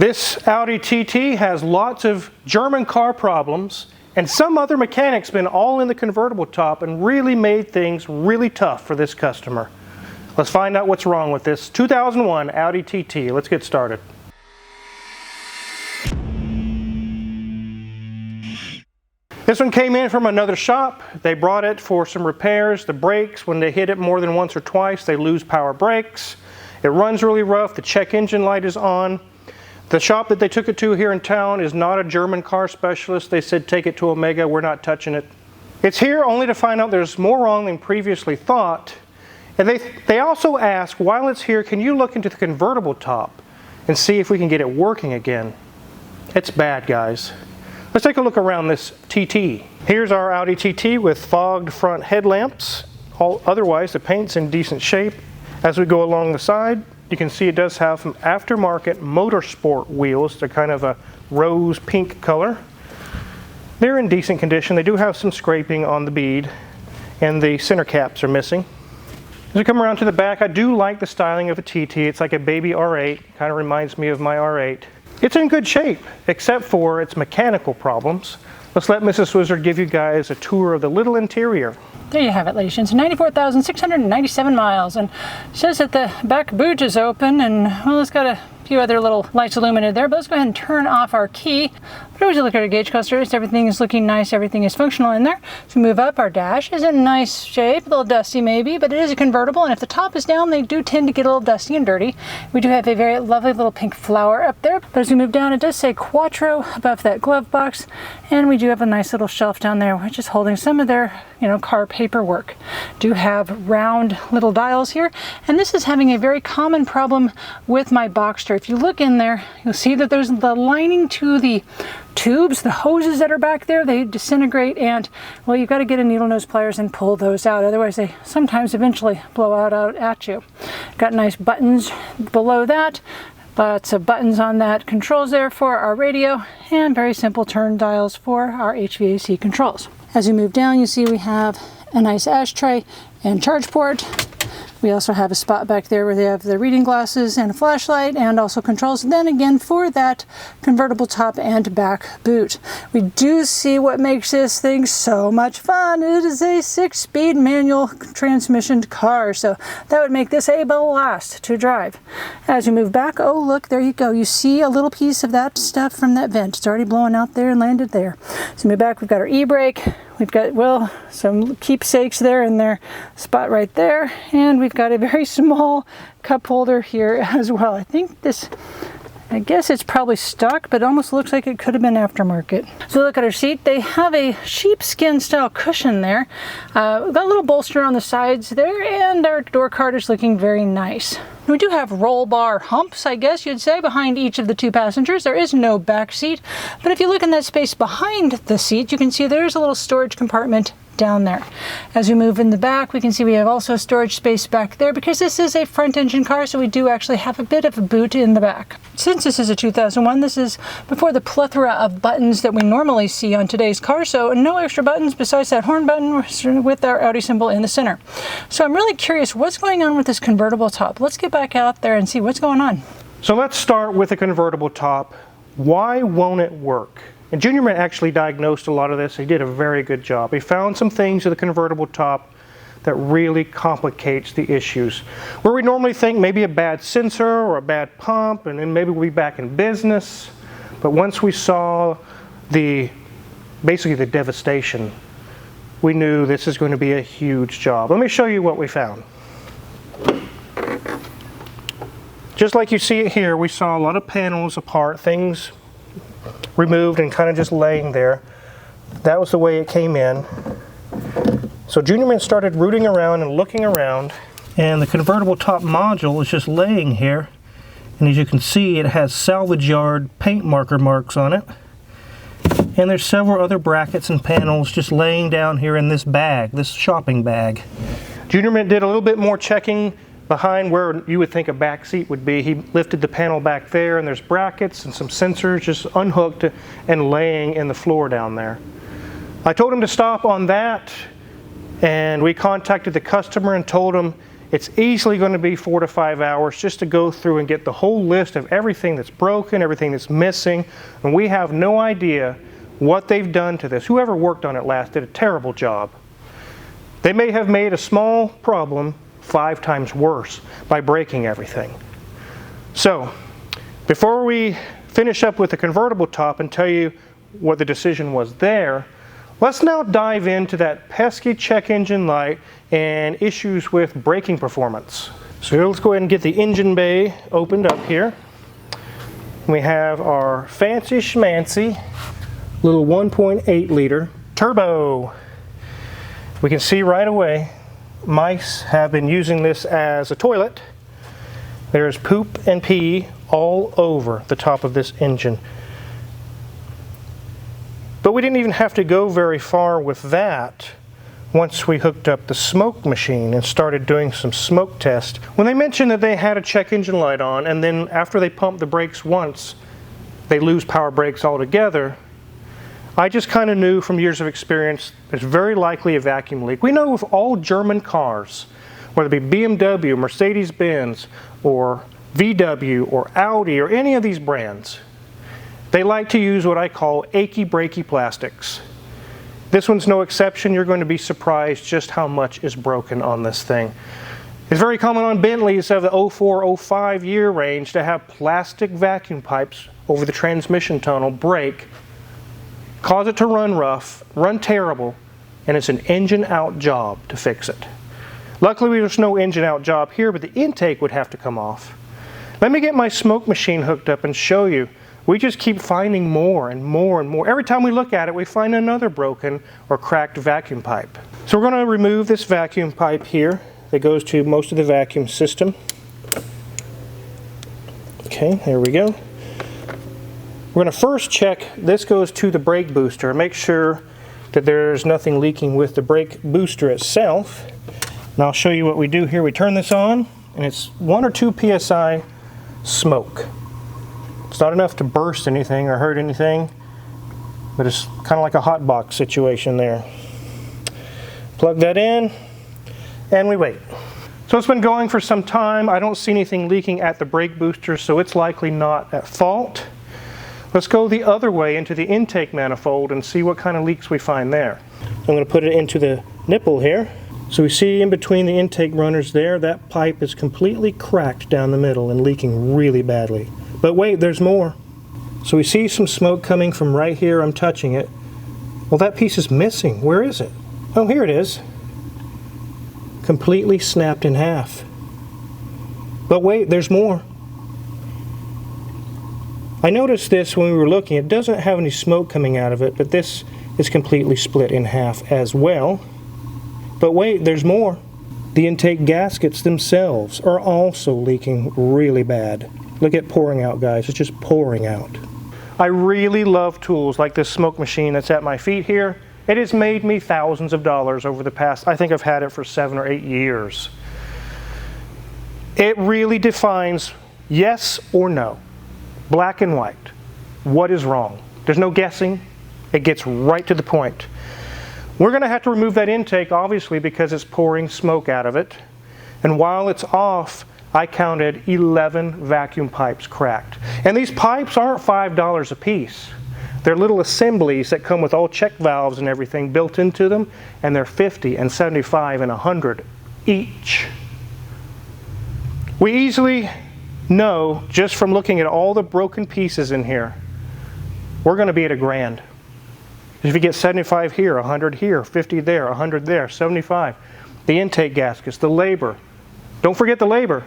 This Audi TT has lots of German car problems, and some other mechanics been all in the convertible top and really made things really tough for this customer. Let's find out what's wrong with this 2001 Audi TT. Let's get started. This one came in from another shop. They brought it for some repairs. The brakes, when they hit it more than once or twice, they lose power brakes. It runs really rough. The check engine light is on. The shop that they took it to here in town is not a German car specialist. They said take it to Omega, we're not touching it. It's here only to find out there's more wrong than previously thought. And they also ask, while it's here, can you look into the convertible top and see if we can get it working again? It's bad, guys. Let's take a look around this TT. Here's our Audi TT with fogged front headlamps. Otherwise, the paint's in decent shape. As we go along the side, you can see it does have some aftermarket motorsport wheels. They're kind of a rose pink color. They're in decent condition. They do have some scraping on the bead, and the center caps are missing. As we come around to the back, I do like the styling of a TT. It's like a baby R8. Kind of reminds me of my R8. It's in good shape, except for its mechanical problems. Let's let Mrs. Wizard give you guys a tour of the little interior. There you have it, ladies and gents, 94,697 miles, and it says that the back boot is open, and well, it's got a few other little lights illuminated there, but let's go ahead and turn off our key. But always look at our gauge clusters, everything is looking nice, everything is functional in there. So we move up, our dash is in nice shape, a little dusty maybe, but it is a convertible, and if the top is down, they do tend to get a little dusty and dirty. We do have a very lovely little pink flower up there, but as we move down, it does say Quattro above that glove box, and we do have a nice little shelf down there, which is holding some of their, car paperwork. Do have round little dials here, and this is having a very common problem with my Boxster. If you look in there, you'll see that there's the lining to the tubes, the hoses that are back there, they disintegrate, and well, you've got to get a needle nose pliers and pull those out, otherwise they sometimes eventually blow out at you. Got nice buttons below that, lots of buttons on that, controls there for our radio, and very simple turn dials for our HVAC controls. As we move down, you see we have a nice ashtray and charge port. We also have a spot back there where they have the reading glasses and a flashlight, and also controls then again for that convertible top and back boot. We do see what makes this thing so much fun. It is a 6-speed manual transmission car, so that would make this a blast to drive. As we move back, oh look, there you go. You see a little piece of that stuff from that vent. It's already blowing out there and landed there. So move back, we've got our e-brake. We've got, well, some keepsakes there in their spot right there, and we've got a very small cup holder here as well. I guess it's probably stock, but it almost looks like it could have been aftermarket. So look at our seat. They have a sheepskin style cushion there. We've got a little bolster on the sides there, and our door card is looking very nice. We do have roll bar humps, I guess you'd say, behind each of the two passengers. There is no back seat, but if you look in that space behind the seat, you can see there's a little storage compartment down there. As we move in the back, we can see we have also storage space back there because this is a front engine car, so we do actually have a bit of a boot in the back. Since this is a 2001, this is before the plethora of buttons that we normally see on today's car, so no extra buttons besides that horn button with our Audi symbol in the center. So I'm really curious what's going on with this convertible top. Let's get back out there and see what's going on. So let's start with the convertible top. Why won't it work? And Junior Man actually diagnosed a lot of this. He did a very good job. He found some things with the convertible top that really complicates the issues. Where we normally think maybe a bad sensor or a bad pump, and then maybe we'll be back in business. But once we saw basically the devastation, we knew this is going to be a huge job. Let me show you what we found. Just like you see it here, we saw a lot of panels apart, things removed and kind of just laying there. That was the way it came in. So Junior Man started rooting around and looking around, and the convertible top module is just laying here, and as you can see, it has salvage yard paint marker marks on it, and there's several other brackets and panels just laying down here in this bag, this shopping bag. Junior Man did a little bit more checking behind where you would think a back seat would be. He lifted the panel back there, and there's brackets and some sensors just unhooked and laying in the floor down there. I told him to stop on that, and we contacted the customer and told him It's easily going to be 4 to 5 hours just to go through and get the whole list of everything that's broken, everything that's missing, and we have no idea what they've done to this. Whoever worked on it last did a terrible job. They may have made a small problem 5 times worse by breaking everything. So, before we finish up with the convertible top and tell you what the decision was there, let's now dive into that pesky check engine light and issues with braking performance. So let's go ahead and get the engine bay opened up here. We have our fancy schmancy little 1.8 liter turbo. We can see right away mice have been using this as a toilet. There's poop and pee all over the top of this engine. But we didn't even have to go very far with that once we hooked up the smoke machine and started doing some smoke tests. When they mentioned that they had a check engine light on, and then after they pump the brakes once, they lose power brakes altogether, I just kind of knew from years of experience it's very likely a vacuum leak. We know with all German cars, whether it be BMW, Mercedes-Benz, or VW, or Audi, or any of these brands, they like to use what I call achy breaky plastics. This one's no exception. You're going to be surprised just how much is broken on this thing. It's very common on Bentleys of the 04, 05 year range to have plastic vacuum pipes over the transmission tunnel break, cause it to run rough, run terrible, and it's an engine out job to fix it. Luckily there's no engine out job here, but the intake would have to come off. Let me get my smoke machine hooked up and show you. We just keep finding more and more and more. Every time we look at it, we find another broken or cracked vacuum pipe. So we're going to remove this vacuum pipe here that goes to most of the vacuum system. Okay, there we go. We're going to first check, this goes to the brake booster. Make sure that there's nothing leaking with the brake booster itself. And I'll show you what we do here. We turn this on, and it's 1 or 2 psi smoke. It's not enough to burst anything or hurt anything, but it's kind of like a hot box situation there. Plug that in, and we wait. So it's been going for some time. I don't see anything leaking at the brake booster, so it's likely not at fault. Let's go the other way into the intake manifold and see what kind of leaks we find there. I'm going to put it into the nipple here. So we see in between the intake runners there, that pipe is completely cracked down the middle and leaking really badly. But wait, there's more. So we see some smoke coming from right here. I'm touching it. Well, that piece is missing. Where is it? Oh, here it is. Completely snapped in half. But wait, there's more. I noticed this when we were looking. It doesn't have any smoke coming out of it, but this is completely split in half as well. But wait, there's more. The intake gaskets themselves are also leaking really bad. Look at pouring out, guys. It's just pouring out. I really love tools like this smoke machine that's at my feet here. It has made me thousands of dollars over the past, I think I've had it for 7 or 8 years. It really defines yes or no, black and white. What is wrong? There's no guessing. It gets right to the point. We're going to have to remove that intake, obviously, because it's pouring smoke out of it. And while it's off, I counted 11 vacuum pipes cracked. And these pipes aren't $5 a piece. They're little assemblies that come with all check valves and everything built into them, and they're 50 and 75 and 100 each. We easily know, just from looking at all the broken pieces in here, we're going to be at $1,000. If you get 75 here, 100 here, 50 there, 100 there, 75. The intake gaskets, the labor. Don't forget the labor.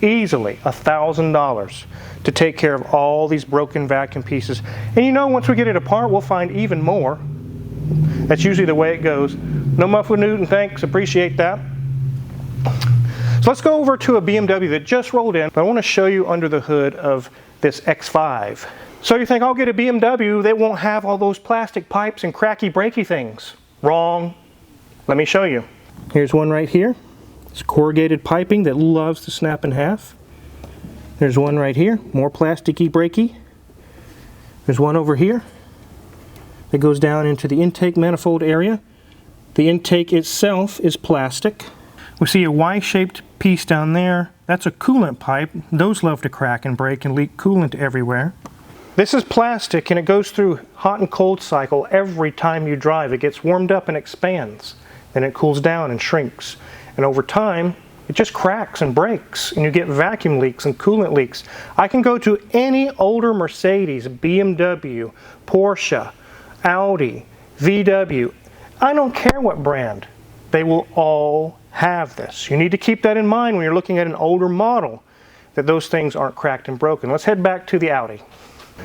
Easily $1,000 to take care of all these broken vacuum pieces. And you know, once we get it apart, we'll find even more. That's usually the way it goes. No muffler Newton, thanks, appreciate that. So let's go over to a BMW that just rolled in. I want to show you under the hood of this X5. So you think, I'll get a BMW that won't have all those plastic pipes and cracky breaky things. Wrong. Let me show you. Here's one right here. It's corrugated piping that loves to snap in half. There's one right here, more plasticky breaky. There's one over here that goes down into the intake manifold area. The intake itself is plastic. We see a Y-shaped piece down there. That's a coolant pipe. Those love to crack and break and leak coolant everywhere. This is plastic and it goes through hot and cold cycle every time you drive. It gets warmed up and expands. Then it cools down and shrinks. And over time, it just cracks and breaks and you get vacuum leaks and coolant leaks. I can go to any older Mercedes, BMW, Porsche, Audi, VW. I don't care what brand. They will all have this. You need to keep that in mind when you're looking at an older model, that those things aren't cracked and broken. Let's head back to the Audi.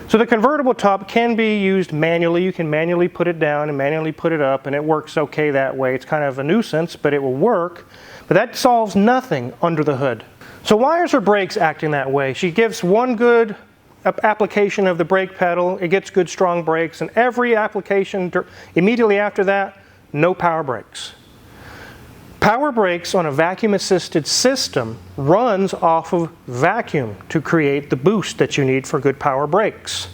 So the convertible top can be used manually. You can manually put it down and manually put it up, and it works okay that way. It's kind of a nuisance, but it will work. But that solves nothing under the hood. So why is her brakes acting that way? She gives one good application of the brake pedal. It gets good strong brakes, and every application immediately after that, no power brakes. Power brakes on a vacuum-assisted system runs off of vacuum to create the boost that you need for good power brakes.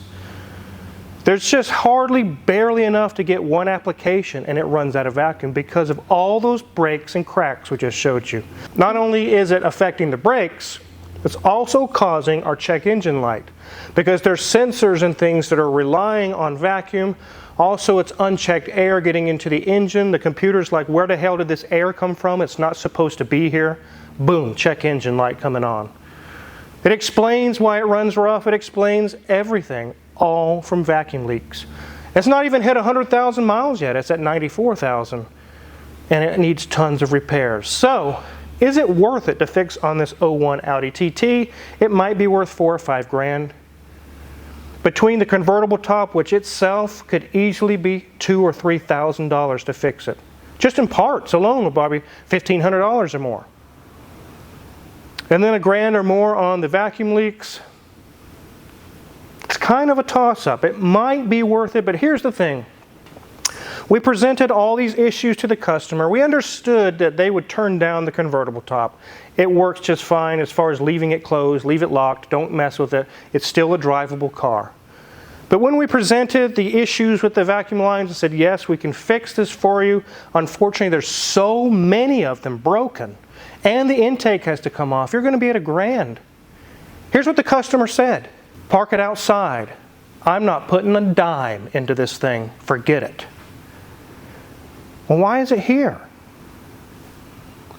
There's just hardly barely enough to get one application and it runs out of vacuum because of all those breaks and cracks we just showed you. Not only is it affecting the brakes, it's also causing our check engine light because there's sensors and things that are relying on vacuum. Also, it's unchecked air getting into the engine. The computer's like, where the hell did this air come from? It's not supposed to be here. Boom, check engine light coming on. It explains why it runs rough. It explains everything, all from vacuum leaks. It's not even hit 100,000 miles yet. It's at 94,000, and it needs tons of repairs. So, is it worth it to fix on this 01 Audi TT? It might be worth $4 or $5 grand. Between the convertible top, which itself could easily be $2,000 or $3,000 to fix it. Just in parts alone would probably $1,500 or more. And then $1 grand or more on the vacuum leaks. It's kind of a toss-up. It might be worth it, but here's the thing. We presented all these issues to the customer. We understood that they would turn down the convertible top. It works just fine as far as leaving it closed, leave it locked, don't mess with it. It's still a drivable car. But when we presented the issues with the vacuum lines and said, yes, we can fix this for you, unfortunately there's so many of them broken and the intake has to come off, you're going to be at $1 grand. Here's what the customer said. Park it outside. I'm not putting a dime into this thing. Forget it. Well, why is it here?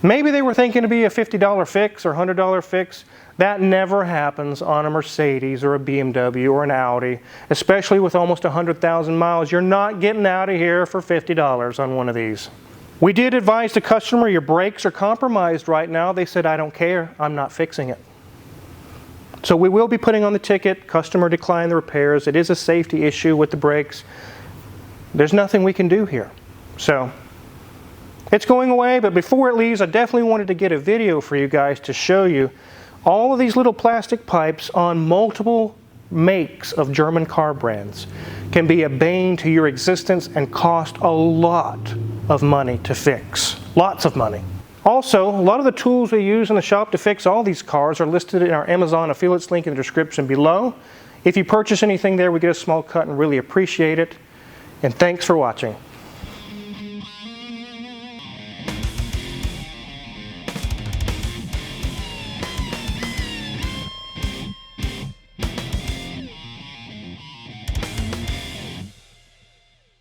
Maybe they were thinking to be a $50 fix or $100 fix. That never happens on a Mercedes or a BMW or an Audi, especially with almost 100,000 miles. You're not getting out of here for $50 on one of these. We did advise the customer, your brakes are compromised right now. They said, I don't care, I'm not fixing it. So we will be putting on the ticket, customer declined the repairs. It is a safety issue with the brakes. There's nothing we can do here. So it's going away, but before it leaves, I definitely wanted to get a video for you guys to show you all of these little plastic pipes on multiple makes of German car brands can be a bane to your existence and cost a lot of money to fix. Lots of money. Also, a lot of the tools we use in the shop to fix all these cars are listed in our Amazon affiliates link in the description below. If you purchase anything there, we get a small cut and really appreciate it. And thanks for watching.